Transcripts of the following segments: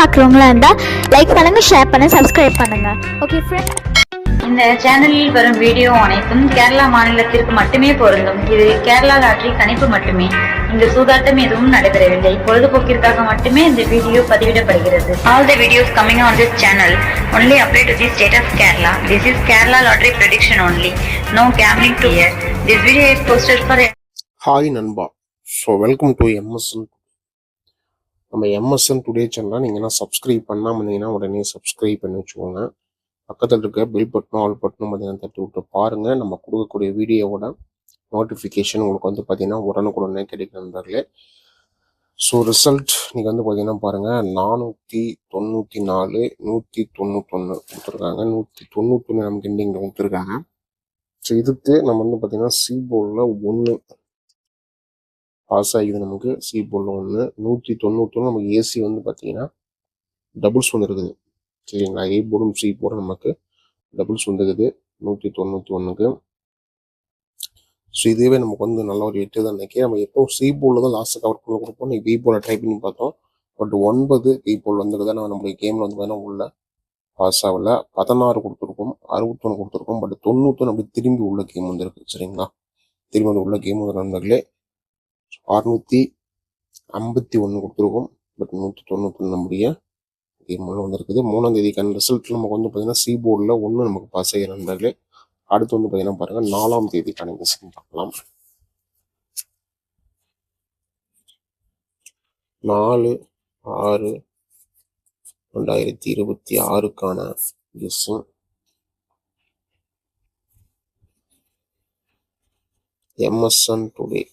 பார்க்குறவங்களா இருந்தால் லைக் பண்ணுங்கள், ஷேர் பண்ணுங்கள், சப்ஸ்கிரைப் பண்ணுங்கள். ஓகே ஃப்ரெண்ட்ஸ், இந்த சேனலில் வரும் வீடியோ அனைத்தும் கேரளா மாநிலத்திற்கு மட்டுமே பொருந்தும். இது கேரளா லாட்டரி கணிப்பு மட்டுமே. இங்கு சூதாட்டம் எதுவும் நடைபெறவில்லை. பொழுதுபோக்கிற்காக மட்டுமே இந்த video பதிவிடப்படுகிறது. All the videos coming on this channel only apply to the state of Kerala. This is Kerala lottery prediction only. No gambling to here. This video is posted for. Hi நண்பா. So welcome to MSN. நம்ம MSN today சேனலாக நீங்கள் என்ன subscribe பண்ணாமல் இருந்தீங்கன்னா உடனே subscribe பண்ணி வச்சுக்கோங்க. பக்கத்தில் இருக்க பெல் பட்டனும் ஆல் பட்டனும் பார்த்தீங்கன்னா தட்டி விட்டு பாருங்கள். நம்ம கொடுக்கக்கூடிய வீடியோவோட நோட்டிஃபிகேஷன் உங்களுக்கு வந்து பார்த்தீங்கன்னா உடனுக்குடனே கிடைக்கும் நண்பர்களே. ஸோ ரிசல்ட் நீங்கள் வந்து பார்த்தீங்கன்னா பாருங்கள், 494 191 கொடுத்துருக்காங்க. 191 நமக்கு எண்டிங்கில் கொடுத்துருக்காங்க. ஸோ இதுக்கு நம்ம வந்து பார்த்தீங்கன்னா சி போர்டில் 1 பாஸ் ஆகிது. நமக்கு சி போர்டில் 1 191 நமக்கு ஏசி வந்து பார்த்தீங்கன்னா டபுள்ஸ் வந்துருக்குது. சரிங்களா, ஏ போர்டும் சி போர்டும் நமக்கு டபுள்ஸ் வந்துருக்குது 191க்கு. ஸோ இதுவே நமக்கு வந்து நல்ல ஒரு வெற்றி தான் நினைக்கிறேன். நம்ம எப்போ சி போர்டில் தான் லாஸ்ட்டு கவர் பண்ண கொடுப்போம். நீங்கள் பி போர்டில் ட்ரை பண்ணி பார்த்தோம். பட் 9 பி போர்டில் வந்துருக்குது. நம்மளுடைய கேமில் வந்து பார்த்தீங்கன்னா உள்ள பாஸ் ஆகல. 16 கொடுத்துருக்கோம், 61 கொடுத்துருக்கோம். பட் 91 அப்படி திரும்பி உள்ள கேம் வந்துருக்கு. சரிங்களா, திரும்பி வந்து உள்ள கேம் வந்து நண்பர்களே 651 கொடுத்துருக்கோம். பட் 191 நம்முடைய கேம் வந்துருக்குது. 3ஆம் தேதிக்கான ரிசல்ட் நமக்கு வந்து பார்த்தீங்கன்னா சி போர்டில் 1 நமக்கு பாஸ் ஆகிற நண்பர்களே. அடுத்து வந்து பார்த்தீங்கன்னா பாருங்கள் 4ஆம் தேதிக்கான ரிசல்ட் பார்க்கலாம். 4/6/2026க்கான கெஸ்ஸிங். MSN today.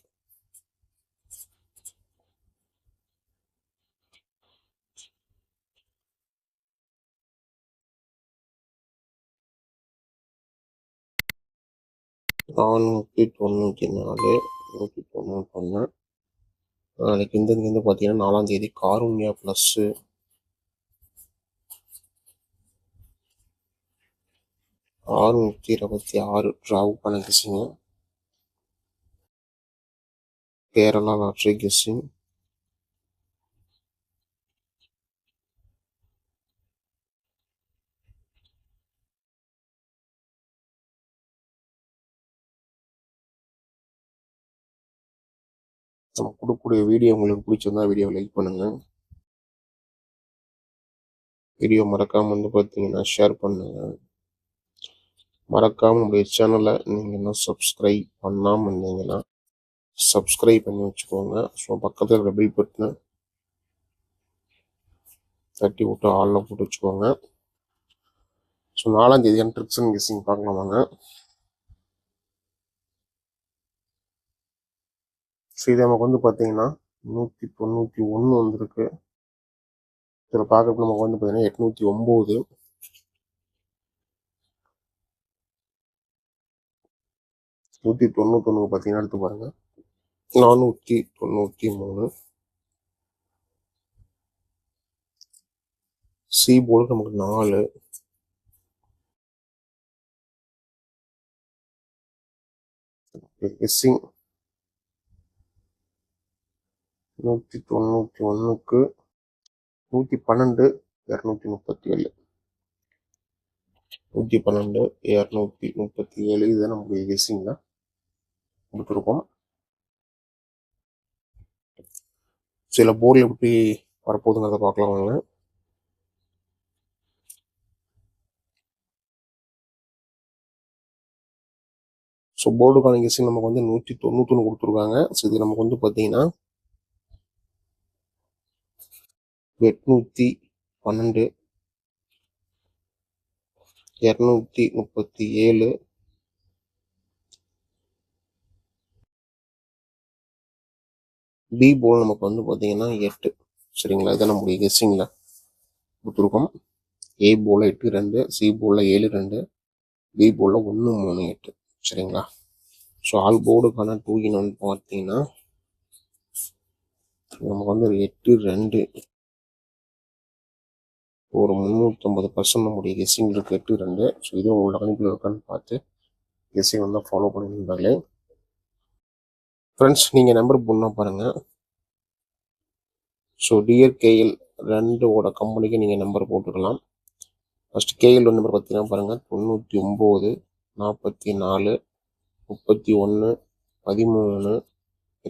நானூற்றி 191. நாளைக்கு இருந்து பார்த்தீங்கன்னா 4ஆம் தேதி காருண்யா ப்ளஸ்ஸு 626 டிராவுக்கான கெஸ்ஸிங்கு. Kerala lottery guessing. நம்ம கொடுக்கக்கூடிய வீடியோ உங்களுக்கு பிடிச்சிருந்தா வீடியோவை லைக் பண்ணுங்க. வீடியோ மறக்காம வந்து பார்த்தீங்கன்னா ஷேர் பண்ணுங்க. மறக்காம உங்களுடைய சேனலை நீங்கள் இன்னும் சப்ஸ்கிரைப் பண்ணாமல் இருந்தீங்கன்னா சப்ஸ்கிரைப் பண்ணி வச்சுக்கோங்க. ஸோ பக்கத்தில் இருக்கிற பெல் பட்டனை தட்டி விட்டு ஆளில் போட்டு வச்சுக்கோங்க. ஸோ 4ஆம் தேதியான ட்ரிக்ஸ் அண்ட் கெஸ்ஸிங் பார்க்கலாம் வாங்க. ஸோ இது நமக்கு வந்து பார்த்தீங்கன்னா 191 வந்திருக்கு. இதில் பார்க்குறது நமக்கு வந்து பார்த்தீங்கன்னா 809. நூற்றி 191 பார்த்தீங்கன்னா எடுத்து பாருங்க 493. சி போர்டு நமக்கு 4. கெஸ்ஸிங் 191க்கு 112 237. 112 237 இது நம்மளுடைய கெஸ்ஸிங்ல கொடுத்துருக்கோம். சில போர்டில் எப்படி வரப்போகுதுங்கிறத பார்க்கலாம் வாங்க. ஸோ போர்டுக்கான கெஸ்ஸிங் நமக்கு வந்து 191 கொடுத்துருக்காங்க. ஸோ இது நமக்கு வந்து பார்த்தீங்கன்னா 812 237 பி போர்டு நமக்கு வந்து பார்த்தீங்கன்னா 8. சரிங்களா, இதை நம்முடைய கெஸ்ஸிங்கில் கொடுத்துருக்கோம். ஏ போர்டில் 8-2, சி போர்டில் 7-2, பி போர்டில் 1-3-8. சரிங்களா, ஸோ ஆல் போர்டுக்கான 2-in-1 பார்த்தீங்கன்னா நமக்கு வந்து 8-2 ஒரு 350% நம்முடைய கெஸ்ஸிங் இருக்கு 8-2. ஸோ இதுவும் உங்களோட கணிப்பில் இருக்கான்னு பார்த்து கெஸ்ஸிங் வந்து ஃபாலோ பண்ணியிருந்தாங்களே. ஃப்ரெண்ட்ஸ், நீங்கள் நம்பர் போடணும் பாருங்கள். ஸோ டியர் கேஎல் ரெண்டோட கம்பெனிக்கு நீங்கள் நம்பர் போட்டுக்கலாம். ஃபஸ்ட்டு கேஎல் நம்பர் பார்த்தீங்கன்னா பாருங்கள் 99 44 31 13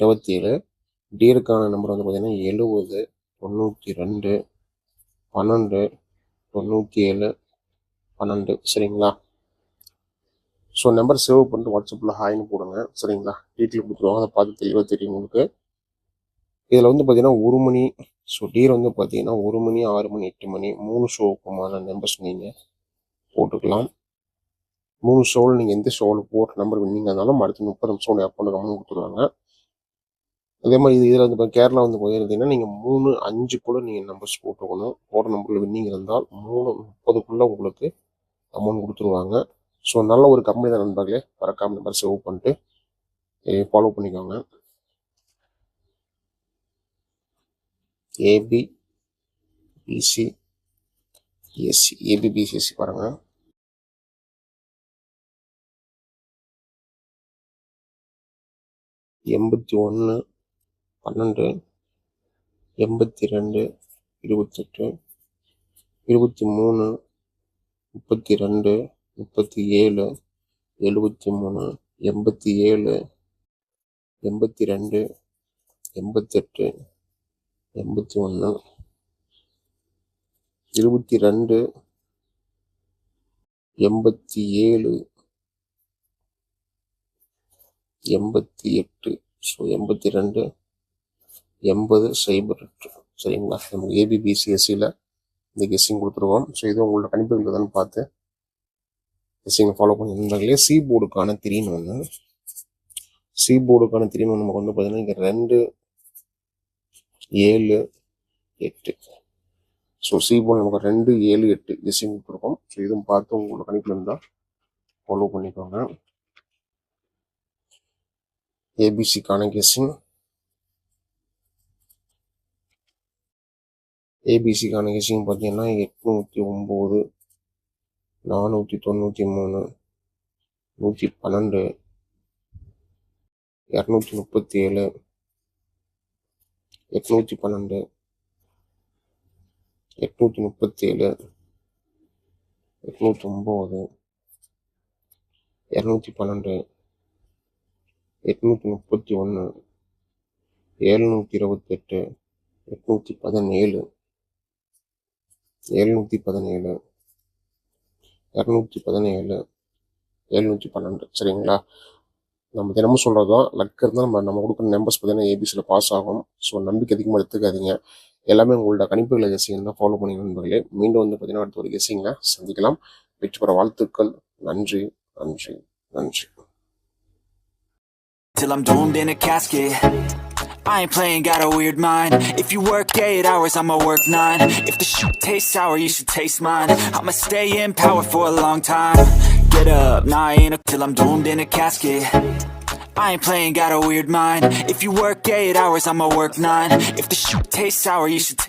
27. டியருக்கான நம்பர் வந்து பார்த்தீங்கன்னா 70 92 12 97 12. சரிங்களா? ஸோ நம்பர் சேவ் பண்ணிட்டு வாட்ஸ்அப்பில் ஹாய்னு போடுங்க. சரிங்களா? டீட்டெயில் கொடுத்துருவாங்க, அதை பார்த்து தெளிவாக தெரியும் உங்களுக்கு. இதில் வந்து பார்த்தீங்கன்னா 1 மணி, ஸோ டியர் வந்து பார்த்தீங்கன்னா 1 மணி 6 மணி 8 மணி 3 ஷோவுக்குமான நம்பர்ஸ் நீங்கள் போட்டுக்கலாம். 3 ஷோவில் நீங்கள் எந்த ஷோவில் போடுற நம்பர் வின்னிங் இருந்தாலும் அடுத்து 30 நிமிஷம் அக்கௌண்ட் கம்மி கொடுத்துருவாங்க. அதே மாதிரி இதில் வந்து இப்போ கேரளா வந்து போயிருந்தீங்கன்னா நீங்கள் 3 5 நீங்கள் நம்பர்ஸ் போட்டுக்கணும். போடுற நம்பரில் வின்னிங் இருந்தால் 3 30 உங்களுக்கு அமௌண்ட் கொடுத்துருவாங்க. ஸோ நல்ல ஒரு கம்பெனி தான் நண்பர்களே. மறக்காம நம்பர் சேவ் பண்ணிட்டு ஃபாலோ பண்ணிக்கோங்க. ஏபிபிசிஎஸ்சி பாருங்க. எண்பத்தி 12 82 28 23 32 37 73 87 82 88 81 22 87 88. ஸோ 82 80 08. சரிங்களா? நமக்கு ஏபிபிசிஎஸ்சியில் இந்த கெஸ்ஸிங் கொடுத்துருவோம். ஸோ இது உங்களோட கணிப்பு இருக்குதான்னு பார்த்து கெஸ்ஸிங்கை ஃபாலோ பண்ணியிருந்தாங்களே. சி போர்டுக்கான 3 சி போர்டுக்கான 3 நமக்கு வந்து பார்த்தீங்கன்னா இங்கே 2 7 8. ஸோ சி போர்டு நமக்கு 2 7 8 கெஸ்ஸிங் கொடுத்துருக்கோம். ஸோ இதுவும் பார்த்து உங்களோட கணிப்பில் இருந்தால் ஃபாலோ பண்ணிக்கோங்க. ஏபிசிக்கான கெஸ்ஸிங், ஏபிசிக்கான கெஸ்ஸிங் பார்த்தீங்கன்னா 809 493 112 237 812 837 809 212 831 728 817 717 217 712. சரிங்களா? நம்ம தினமும் சொல்கிறது தான். லக் இருந்தால் நம்ம கொடுக்குற நம்பர்ஸ் பார்த்தீங்கன்னா ஏபிசியில் பாஸ் ஆகும். ஸோ நம்பிக்கை அதிகமாக எடுத்துக்காதீங்க. எல்லாமே உங்களோட கணிப்புகளை கெஸ்ஸிங் தான் ஃபாலோ பண்ணி நண்பர்களே. மீண்டும் வந்து பார்த்தீங்கன்னா அடுத்த ஒரு கெஸ்ஸிங்கில் சந்திக்கலாம். வெற்றி பெற வாழ்த்துக்கள். நன்றி நன்றி நன்றி. Till I'm doomed in a casket, I ain't playing, got a weird mind. If you work 8 hours, I'ma work 9. If the shit tastes sour, you should taste mine. I'ma stay in power for a long time. Get up, nah I ain't till I'm doomed in a casket. I ain't playing, got a weird mind. If you work 8 hours, I'ma work 9. If the shit tastes sour, you should